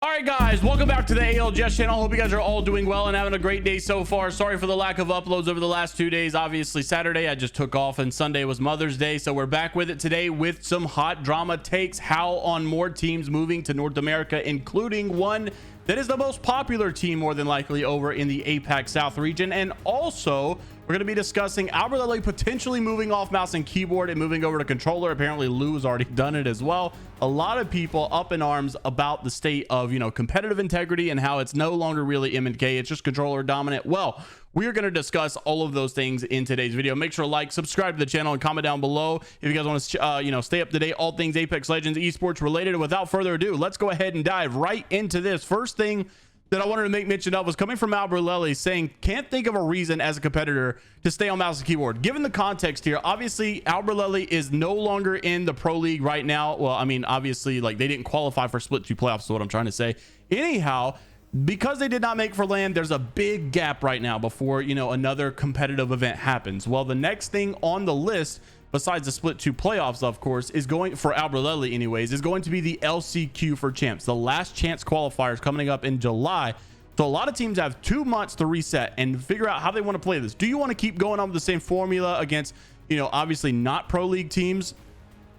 All right, guys, welcome back to the ALGS channel. Hope you guys are all doing well and having a great day so far. Sorry for the lack of uploads over the last 2 days. Obviously, Saturday I just took off and Sunday was Mother's Day. So we're back with it today with some hot drama takes. How on more teams moving to North America, including one that is the most popular team more than likely over in the APAC South region. And also, we're going to be discussing Albralelie potentially moving off mouse and keyboard and moving over to controller. Apparently, Lou has already done it as well. A lot of people up in arms about the state of, competitive integrity and how it's no longer really M&K. It's just controller dominant. Well, we're going to discuss all of those things in today's video. Make sure to like, subscribe to the channel, and comment down below if you guys want to, stay up to date, all things Apex Legends esports related. And without further ado, let's go ahead and dive right into this. First thing that I wanted to make mention of was coming from Albralelie, saying can't think of a reason as a competitor to stay on mouse and keyboard. Given the context here, obviously Albralelie is no longer in the pro league right now. Well, I mean, obviously, like, they didn't qualify for Split 2 playoffs is what I'm trying to say. Anyhow, because they did not make for land, there's a big gap right now before another competitive event happens. Well, the next thing on the list, besides the Split 2 playoffs, of course, is going for Albralelie anyways, is going to be the LCQ for champs, the last chance qualifiers coming up in July. So a lot of teams have 2 months to reset and figure out how they want to play this. Do you want to keep going on with the same formula against, obviously not pro league teams?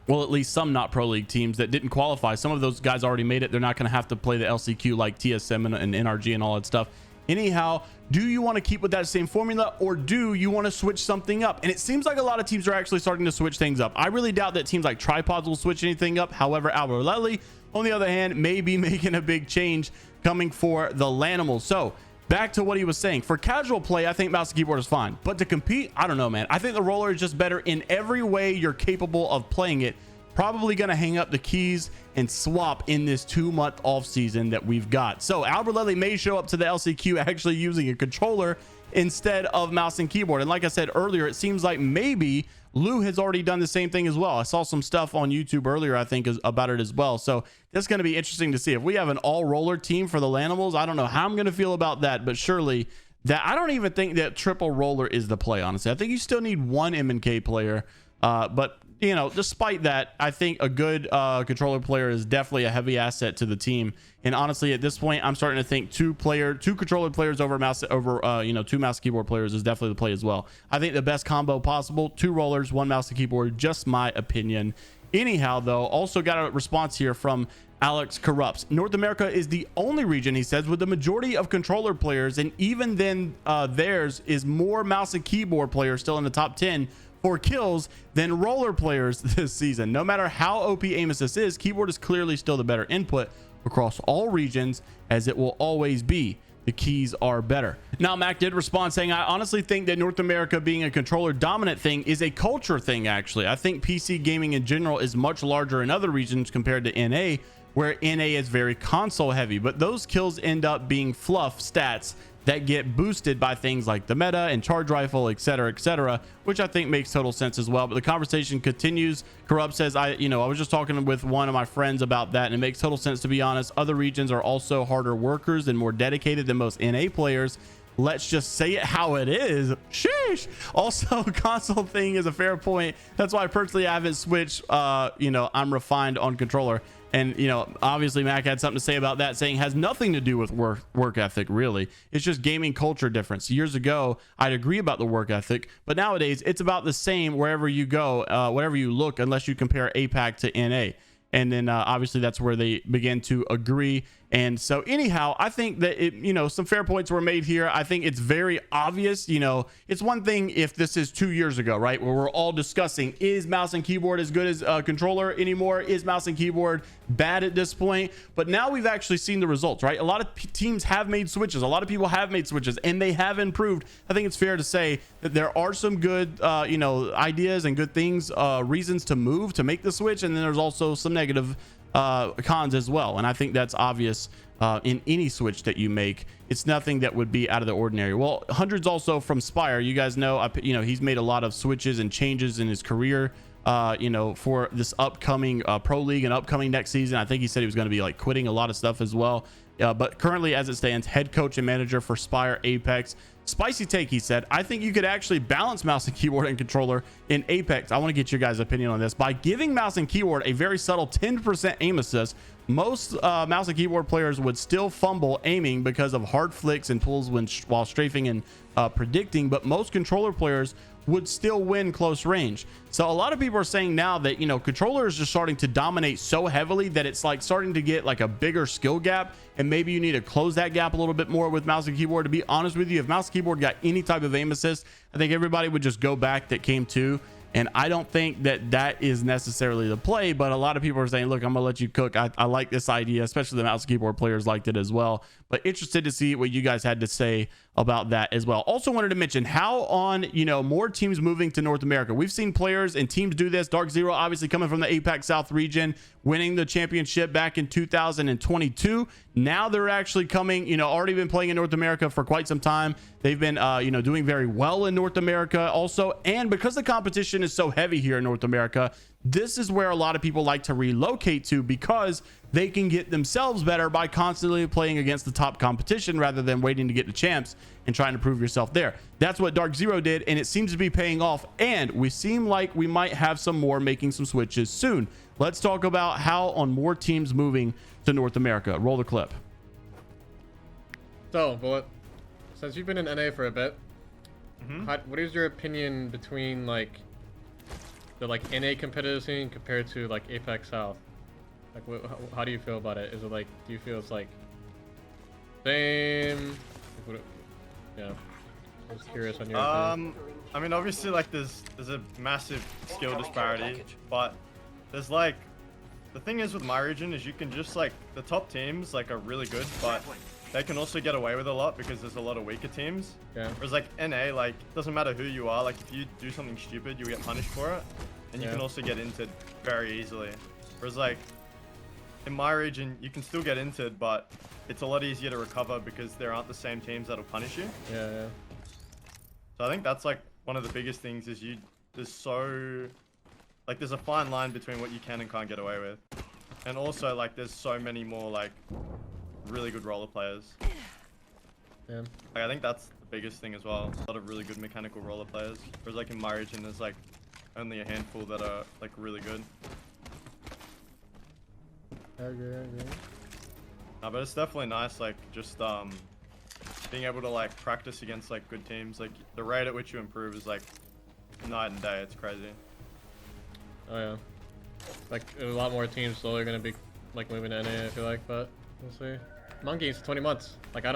Well, at least some not pro league teams that didn't qualify. Some of those guys already made it. They're not going to have to play the LCQ like TSM and NRG and all that stuff. Anyhow, do you want to keep with that same formula, or do you want to switch something up? And it seems like a lot of teams are actually starting to switch things up. I really doubt that teams like Tripods will switch anything up. However, Albralelie, on the other hand, may be making a big change coming for the Lanimals. So back to what he was saying. For casual play, I think mouse and keyboard is fine. But to compete, I don't know, man. I think the roller is just better in every way you're capable of playing it. Probably going to hang up the keys and swap in this 2-month off season that we've got. So Albralelie may show up to the LCQ actually using a controller instead of mouse and keyboard. And like I said earlier, it seems like maybe Lou has already done the same thing as well. I saw some stuff on YouTube earlier, I think, about it as well. So that's going to be interesting to see. If we have an all roller team for the Lanimals, I don't know how I'm going to feel about that, but surely that, I don't even think that triple roller is the play, honestly. I think you still need one M&K player, but despite that, I think a good controller player is definitely a heavy asset to the team. And honestly, at this point, I'm starting to think two controller players over two mouse keyboard players is definitely the play as well. I think the best combo possible, 2 rollers, 1 mouse and keyboard, just my opinion. Anyhow, though, also got a response here from Alex Corrupts. North America is the only region, he says, with the majority of controller players, and even then theirs is more mouse and keyboard players still in the top 10 for kills than roller players this season. No matter how OP aim assist is, keyboard is clearly still the better input across all regions, as it will always be. The keys are better. Now, Mac did respond saying, I honestly think that North America being a controller dominant thing is a culture thing. Actually, I think PC gaming in general is much larger in other regions compared to NA, where NA is very console heavy, but those kills end up being fluff stats that get boosted by things like the meta and charge rifle, etc., which I think makes total sense as well. But the conversation continues. Corrupt says, I was just talking with one of my friends about that, and it makes total sense, to be honest. Other regions are also harder workers and more dedicated than most NA players. Let's just say it how it is. Sheesh. Also, console thing is a fair point. That's why personally I haven't switched. I'm refined on controller. And, obviously Mac had something to say about that, saying has nothing to do with work ethic, really. It's just gaming culture difference. Years ago, I'd agree about the work ethic, but nowadays it's about the same wherever you go, wherever you look, unless you compare APAC to NA. And then obviously that's where they begin to agree. And so anyhow, I think that some fair points were made here. I think it's very obvious. It's one thing if this is 2 years ago, right, where we're all discussing, is mouse and keyboard as good as controller anymore? Is mouse and keyboard bad at this point? But now we've actually seen the results, right? A lot of teams have made switches. A lot of people have made switches, and they have improved. I think it's fair to say that there are some good ideas and good things, reasons to move, to make the switch, and then there's also some negative cons as well. And I think that's obvious in any switch that you make. It's nothing that would be out of the ordinary. Well, Hundreds also from Spire, you guys know, he's made a lot of switches and changes in his career for this upcoming pro league and upcoming next season. I think he said he was going to be like quitting a lot of stuff as well. But currently, as it stands, head coach and manager for Spire Apex. Spicy take, he said, I think you could actually balance mouse and keyboard and controller in Apex. I want to get your guys' opinion on this. By giving mouse and keyboard a very subtle 10% aim assist, most mouse and keyboard players would still fumble aiming because of hard flicks and pulls while strafing and predicting, but most controller players would still win close range. So a lot of people are saying now that, you know, controllers are starting to dominate so heavily that it's like starting to get like a bigger skill gap, and maybe you need to close that gap a little bit more with mouse and keyboard. To be honest with you, if mouse and keyboard got any type of aim assist, I think everybody would just go back that came to. And I don't think that that is necessarily the play, but a lot of people are saying, look, I'm gonna let you cook. I like this idea, especially the mouse and keyboard players liked it as well. But interested to see what you guys had to say about that as well. Also wanted to mention how on, you know, more teams moving to North America. We've seen players and teams do this. Dark Zero obviously coming from the APAC South region, winning the championship back in 2022. Now they're actually coming, you know, already been playing in North America for quite some time. They've been, you know, doing very well in North America also. And because the competition is so heavy here in North America, this is where a lot of people like to relocate to, because they can get themselves better by constantly playing against the top competition rather than waiting to get to champs and trying to prove yourself there. That's what Dark Zero did, and it seems to be paying off, and we seem like we might have some more making some switches soon. Let's talk about how on more teams moving to North America. Roll the clip. So, Bullet, since you've been in NA for a bit, what is your opinion between like the NA competitive scene compared to like APAC South? Like, how do you feel about it? Is it like, do you feel it's like same? Yeah, I was curious on your opinion. I mean, obviously, like there's a massive skill disparity, but there's like, the thing is with my region is you can just like, the top teams like are really good, but they can also get away with a lot because there's a lot of weaker teams. Yeah. Whereas like NA, like it doesn't matter who you are, like if you do something stupid, you get punished for it, and you can also get inted very easily. Whereas like in my region, you can still get inted, but it's a lot easier to recover because there aren't the same teams that'll punish you. Yeah. So I think that's like one of the biggest things is there's a fine line between what you can and can't get away with. And also like there's so many more like really good roller players. Yeah. Like, I think that's the biggest thing as well. A lot of really good mechanical roller players. Whereas like in my region, there's like only a handful that are like really good. I agree. But it's definitely nice, like just being able to like practice against like good teams. Like the rate at which you improve is like night and day. It's crazy. Oh yeah. Like a lot more teams slowly gonna be like moving to NA, I feel like, but we'll see. Monkeys, 20 months. Like I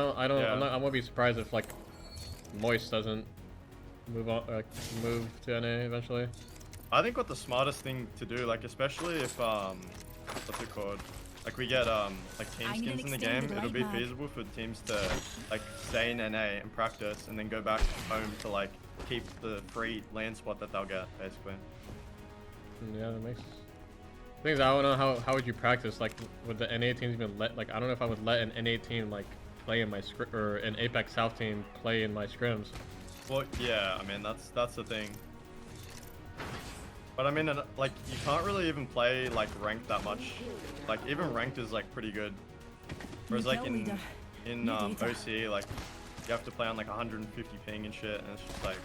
won't be surprised if like Moist doesn't move to NA eventually. I think what the smartest thing to do, like especially if what's it called? Like we get like team skins in the game, it'll be feasible for teams to like stay in NA and practice and then go back home to like keep the free land spot that they'll get basically. Yeah, that makes. Thing is, I don't know how would you practice, like would the NA teams even let, like I don't know if I would let an NA team like play in my script, or an APAC South team play in my scrims. Well, yeah, I mean that's the thing. But I mean, like you can't really even play like ranked that much. Like even ranked is like pretty good. Whereas like in OCE, like you have to play on like 150 ping and shit, and it's just like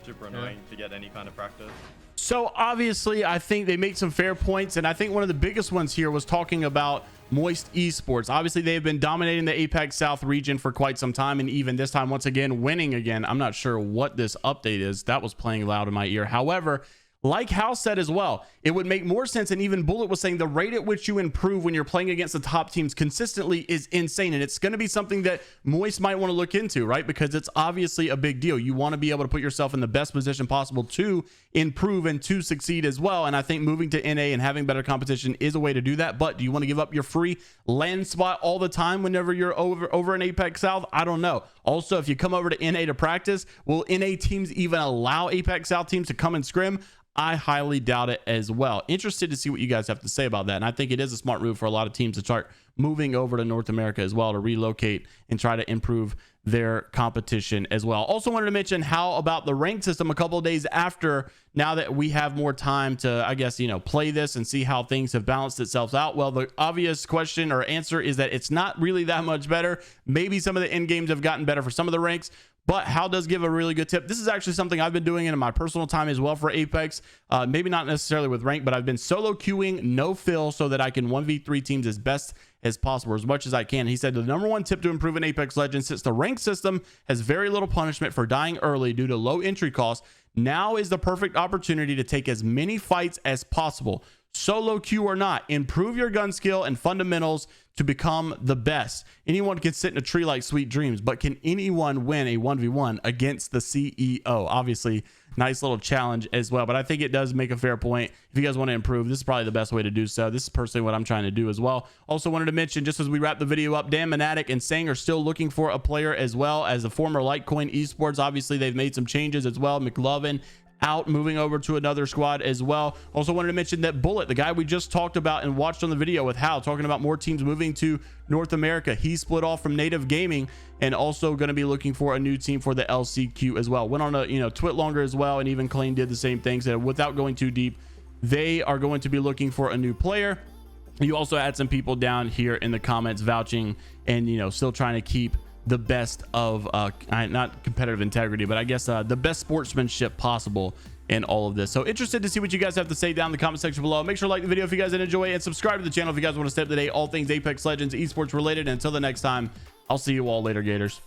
super annoying to get any kind of practice. So obviously I think they make some fair points, and I think one of the biggest ones here was talking about Moist Esports. Obviously they've been dominating the APAC South region for quite some time, and even this time once again winning again. I'm not sure what this update is. That was playing loud in my ear. However, like Hal said as well, it would make more sense, and even Bullet was saying the rate at which you improve when you're playing against the top teams consistently is insane, and it's going to be something that Moist might want to look into, right? Because it's obviously a big deal. You want to be able to put yourself in the best position possible to improve and to succeed as well, and I think moving to NA and having better competition is a way to do that. But do you want to give up your free land spot all the time whenever you're over in APAC South? I don't know. Also, if you come over to NA to practice, will NA teams even allow APAC South teams to come and scrim? I highly doubt it as well. Interested to see what you guys have to say about that. And I think it is a smart move for a lot of teams to start moving over to North America as well, to relocate and try to improve their competition as well. Also wanted to mention how about the rank system a couple of days after, now that we have more time to, I guess, you know, play this and see how things have balanced itself out. Well, the obvious question or answer is that it's not really that much better. Maybe some of the end games have gotten better for some of the ranks, But Hal does give a really good tip. This is actually something I've been doing in my personal time as well for Apex. Maybe not necessarily with rank, but I've been solo queuing, no fill, so that I can 1v3 teams as best as possible, as much as I can. He said the #1 tip to improve in Apex Legends, since the rank system has very little punishment for dying early due to low entry costs, now is the perfect opportunity to take as many fights as possible. Solo queue or not, improve your gun skill and fundamentals to become the best. Anyone can sit in a tree like Sweet Dreams, but can anyone win a 1v1 against the CEO? Obviously, nice little challenge as well, but I think it does make a fair point. If you guys want to improve, this is probably the best way to do so. This is personally what I'm trying to do as well. Also wanted to mention, just as we wrap the video up, Dan Monatic and Sang are still looking for a player, as well as the former Litecoin Esports. Obviously, they've made some changes as well. McLovin out, moving over to another squad as well. Also wanted to mention that Bullet, the guy we just talked about and watched on the video with Hal, talking about more teams moving to North America. He split off from Native Gaming and also going to be looking for a new team for the LCQ as well. Went on a twit longer as well, and even Klein did the same thing. So without going too deep, they are going to be looking for a new player. You also had some people down here in the comments vouching and still trying to keep the best of not competitive integrity, but I guess the best sportsmanship possible in all of this. So interested to see what you guys have to say down in the comment section below. Make sure to like the video if you guys did enjoy it, and subscribe to the channel if you guys want to stay up to date all things Apex Legends esports related. And until the next time, I'll see you all later, Gators.